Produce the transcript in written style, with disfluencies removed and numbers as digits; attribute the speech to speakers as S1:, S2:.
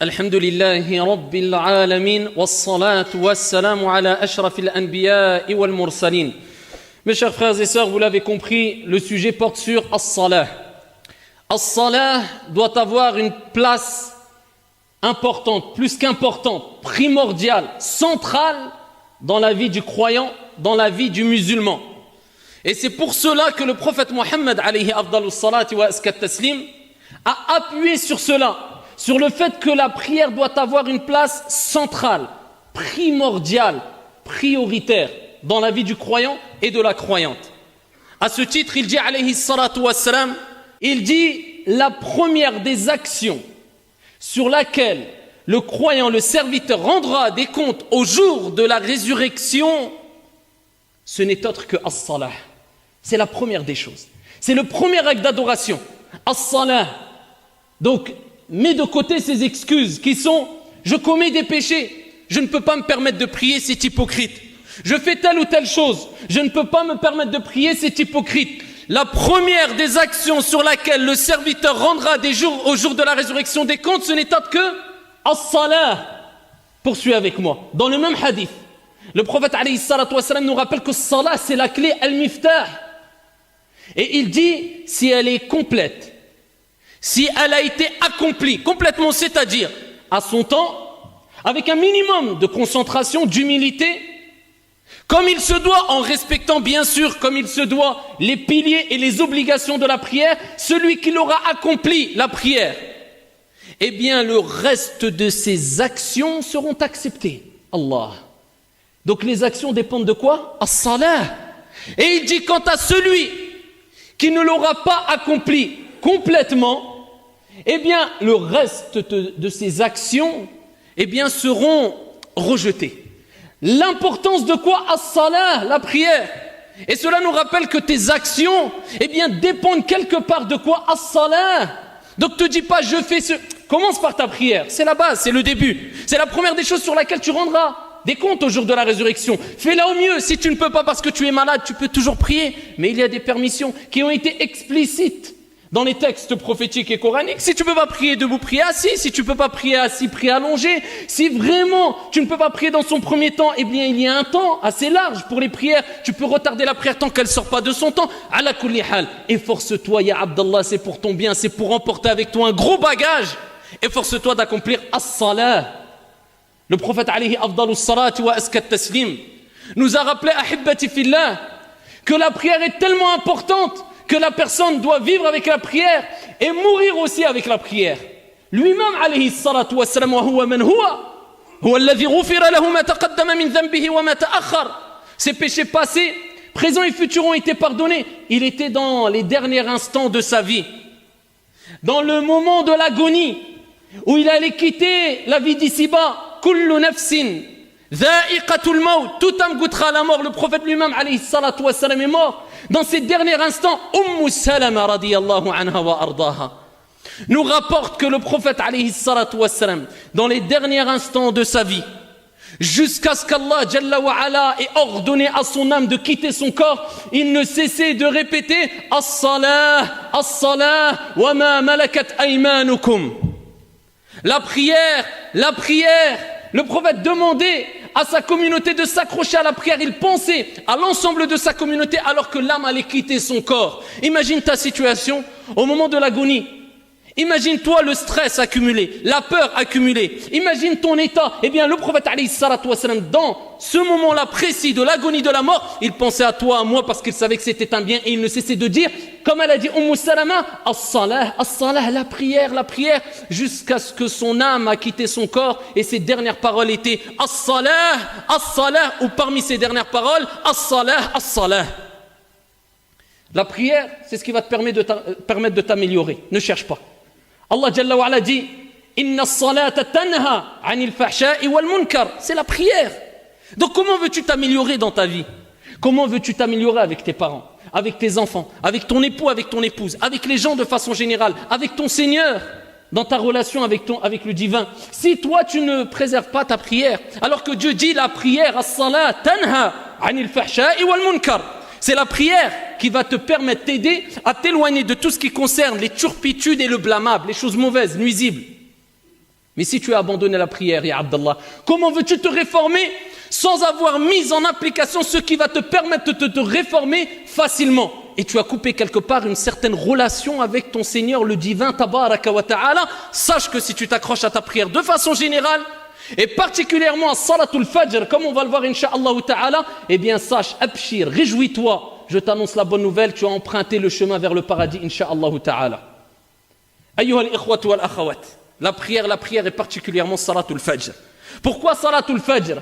S1: الحمد لله رب العالمين والصلاة والسلام على أشرف الأنبياء والمرسلين. Mes chers frères et sœurs, vous l'avez compris, le sujet porte sur As-Salah. As-Salah doit avoir une place importante, plus qu'importante, primordiale, centrale dans la vie du croyant, dans la vie du musulman. Et c'est pour cela que le prophète Mohammed alayhi afdalus salati wa azka taslim a appuyé sur cela, sur le fait que la prière doit avoir une place centrale, primordiale, prioritaire dans la vie du croyant et de la croyante. À ce titre, il dit alayhi salatu wassalam, il dit la première des actions sur laquelle le croyant, le serviteur rendra des comptes au jour de la résurrection, ce n'est autre que as-salah. C'est la première des choses. C'est le premier acte d'adoration. As-salah. Donc, mets de côté ces excuses qui sont « je commets des péchés, je ne peux pas me permettre de prier, c'est hypocrite. Je fais telle ou telle chose, je ne peux pas me permettre de prier, c'est hypocrite. » La première des actions sur laquelle le serviteur rendra au jour de la résurrection des comptes, ce n'est autre que as-salah. Poursuis avec moi. Dans le même hadith, le prophète alayhi salatu wassalam nous rappelle que salah, c'est la clé al-miftah. Et il dit, si elle est complète, si elle a été accomplie complètement, c'est-à-dire à son temps, avec un minimum de concentration, d'humilité, comme il se doit, en respectant bien sûr, comme il se doit, les piliers et les obligations de la prière, celui qui l'aura accompli, la prière, eh bien le reste de ses actions seront acceptées. Allah. Donc les actions dépendent de quoi? As-salah. Et il dit, quant à celui qui ne l'aura pas accompli complètement, eh bien, le reste de ces actions, eh bien, seront rejetées. L'importance de quoi? As-salah, la prière. Et cela nous rappelle que tes actions, eh bien, dépendent quelque part de quoi? As-salah. Donc, te dis pas, je fais ce... Commence par ta prière. C'est la base, c'est le début. C'est la première des choses sur laquelle tu rendras des comptes au jour de la résurrection. Fais-la au mieux. Si tu ne peux pas parce que tu es malade, tu peux toujours prier. Mais il y a des permissions qui ont été explicites dans les textes prophétiques et coraniques. Si tu ne peux pas prier debout, prie assis. Si tu ne peux pas prier assis, prie allongé. Si vraiment tu ne peux pas prier dans son premier temps, eh bien il y a un temps assez large pour les prières. Tu peux retarder la prière tant qu'elle ne sort pas de son temps. Ala kulli hal. Efforce-toi, ya Abdallah, c'est pour ton bien, c'est pour emporter avec toi un gros bagage. Efforce-toi d'accomplir as-salah. Le prophète alayhi afdalus salati wa azka taslim nous a rappelé, ahibbati fillah, que la prière est tellement importante que la personne doit vivre avec la prière et mourir aussi avec la prière. Lui-même, alayhi salatu wassalam, wa huwa man huwa alladhi ghufira lahu ma taqaddama min dhanbihi wa ma ta'akhkhar. Ses péchés passés, présents et futurs ont été pardonnés. Il était dans les derniers instants de sa vie, dans le moment de l'agonie, où il allait quitter la vie d'ici-bas. Kullu nafsin dha'iqatul maut, tout âme goûtera la mort. Le prophète lui-même, alayhi salatu wassalam, est mort. Dans ces derniers instants, Salama radiyallahu anha wa ardaha nous rapporte que le prophète alayhi salatu wassalam, dans les derniers instants de sa vie, jusqu'à ce qu'Allah Jalla wa ala ait ordonné à son âme de quitter son corps, il ne cessait de répéter as-salah, as-salah, wa ma malakat aymanukum. La prière, la prière. Le prophète demandait à sa communauté de s'accrocher à la prière. Il pensait à l'ensemble de sa communauté alors que l'âme allait quitter son corps. Imagine ta situation au moment de l'agonie. Imagine-toi le stress accumulé, la peur accumulée. Imagine ton état. Eh bien, le prophète alayhi salatu wassalam, dans ce moment-là précis de l'agonie de la mort, il pensait à toi, à moi, parce qu'il savait que c'était un bien et il ne cessait de dire, comme elle a dit Salama, as-salah, as-salah, la prière, jusqu'à ce que son âme a quitté son corps et ses dernières paroles étaient as-salah, as-salah, ou parmi ses dernières paroles, as-salah, as-salah. La prière, c'est ce qui va te permettre de t'améliorer. Ne cherche pas. Allah Jalla wa ala dit Inna as-salata tanha 'anil fahsha'i wal munkar. C'est la prière. Donc comment veux-tu t'améliorer dans ta vie? Comment veux-tu t'améliorer avec tes parents, avec tes enfants, avec ton époux, avec ton épouse, avec les gens de façon générale, avec ton Seigneur, dans ta relation avec le divin? Si toi tu ne préserves pas ta prière, alors que Dieu dit la prière, as-salat tanha 'anil fahsha'i wal munkar. C'est la prière qui va te permettre, t'aider à t'éloigner de tout ce qui concerne les turpitudes et le blâmable, les choses mauvaises, nuisibles. Mais si tu as abandonné la prière, ya Abdallah, comment veux-tu te réformer sans avoir mis en application ce qui va te permettre de te réformer facilement? Et tu as coupé quelque part une certaine relation avec ton Seigneur, le divin, tabaraka wa ta'ala. Sache que si tu t'accroches à ta prière de façon générale, et particulièrement à Salatul Fajr, comme on va le voir incha'Allah ta'ala, eh bien sache, abshir, réjouis-toi, je t'annonce la bonne nouvelle, tu as emprunté le chemin vers le paradis incha'Allah ta'ala. Ayyuha al-ikhwatu wal-akhawat. La prière est particulièrement Salatul Fajr. Pourquoi Salatul Fajr?